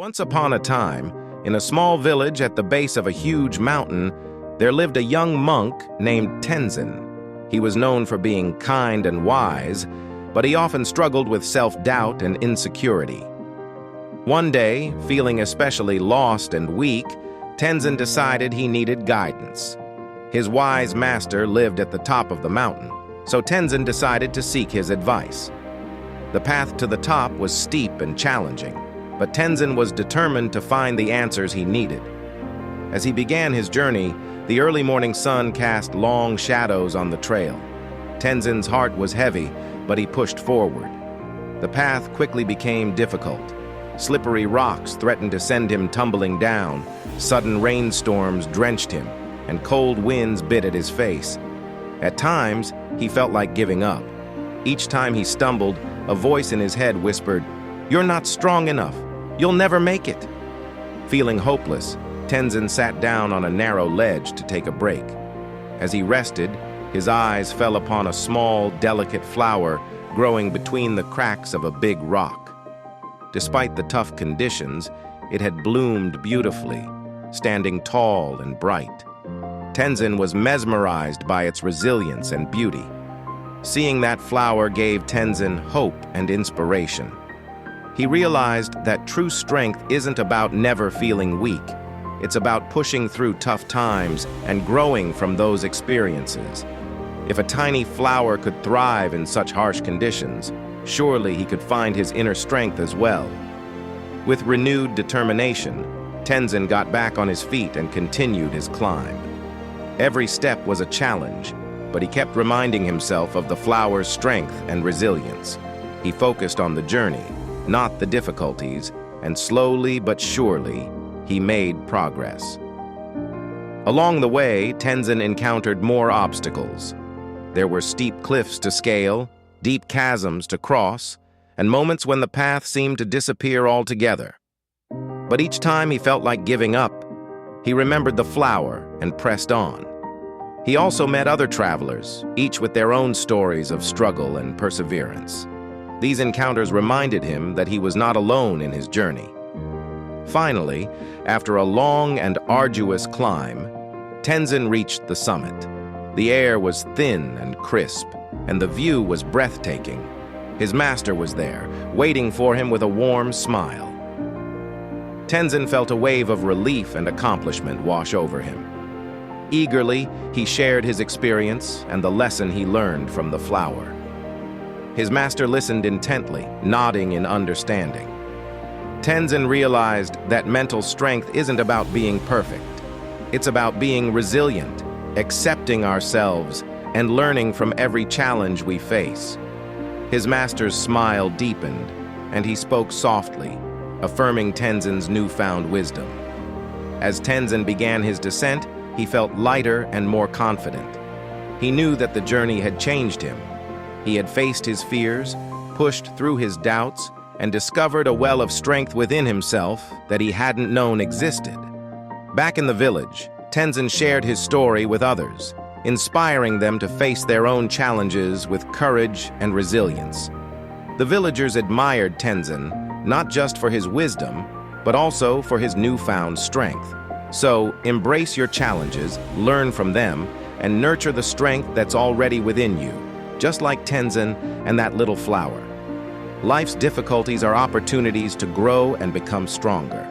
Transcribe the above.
Once upon a time, in a small village at the base of a huge mountain, there lived a young monk named Tenzin. He was known for being kind and wise, but he often struggled with self-doubt and insecurity. One day, feeling especially lost and weak, Tenzin decided he needed guidance. His wise master lived at the top of the mountain, so Tenzin decided to seek his advice. The path to the top was steep and challenging, but Tenzin was determined to find the answers he needed. As he began his journey, the early morning sun cast long shadows on the trail. Tenzin's heart was heavy, but he pushed forward. The path quickly became difficult. Slippery rocks threatened to send him tumbling down, sudden rainstorms drenched him, and cold winds bit at his face. At times, he felt like giving up. Each time he stumbled, a voice in his head whispered, "You're not strong enough. You'll never make it." Feeling hopeless, Tenzin sat down on a narrow ledge to take a break. As he rested, his eyes fell upon a small, delicate flower growing between the cracks of a big rock. Despite the tough conditions, it had bloomed beautifully, standing tall and bright. Tenzin was mesmerized by its resilience and beauty. Seeing that flower gave Tenzin hope and inspiration. He realized that true strength isn't about never feeling weak. It's about pushing through tough times and growing from those experiences. If a tiny flower could thrive in such harsh conditions, surely he could find his inner strength as well. With renewed determination, Tenzin got back on his feet and continued his climb. Every step was a challenge, but he kept reminding himself of the flower's strength and resilience. He focused on the journey, not the difficulties, and slowly but surely, he made progress. Along the way, Tenzin encountered more obstacles. There were steep cliffs to scale, deep chasms to cross, and moments when the path seemed to disappear altogether. But each time he felt like giving up, he remembered the flower and pressed on. He also met other travelers, each with their own stories of struggle and perseverance. These encounters reminded him that he was not alone in his journey. Finally, after a long and arduous climb, Tenzin reached the summit. The air was thin and crisp, and the view was breathtaking. His master was there, waiting for him with a warm smile. Tenzin felt a wave of relief and accomplishment wash over him. Eagerly, he shared his experience and the lesson he learned from the flower. His master listened intently, nodding in understanding. Tenzin realized that mental strength isn't about being perfect. It's about being resilient, accepting ourselves, and learning from every challenge we face. His master's smile deepened, and he spoke softly, affirming Tenzin's newfound wisdom. As Tenzin began his descent, he felt lighter and more confident. He knew that the journey had changed him. He had faced his fears, pushed through his doubts, and discovered a well of strength within himself that he hadn't known existed. Back in the village, Tenzin shared his story with others, inspiring them to face their own challenges with courage and resilience. The villagers admired Tenzin, not just for his wisdom, but also for his newfound strength. So, embrace your challenges, learn from them, and nurture the strength that's already within you, just like Tenzin and that little flower. Life's difficulties are opportunities to grow and become stronger.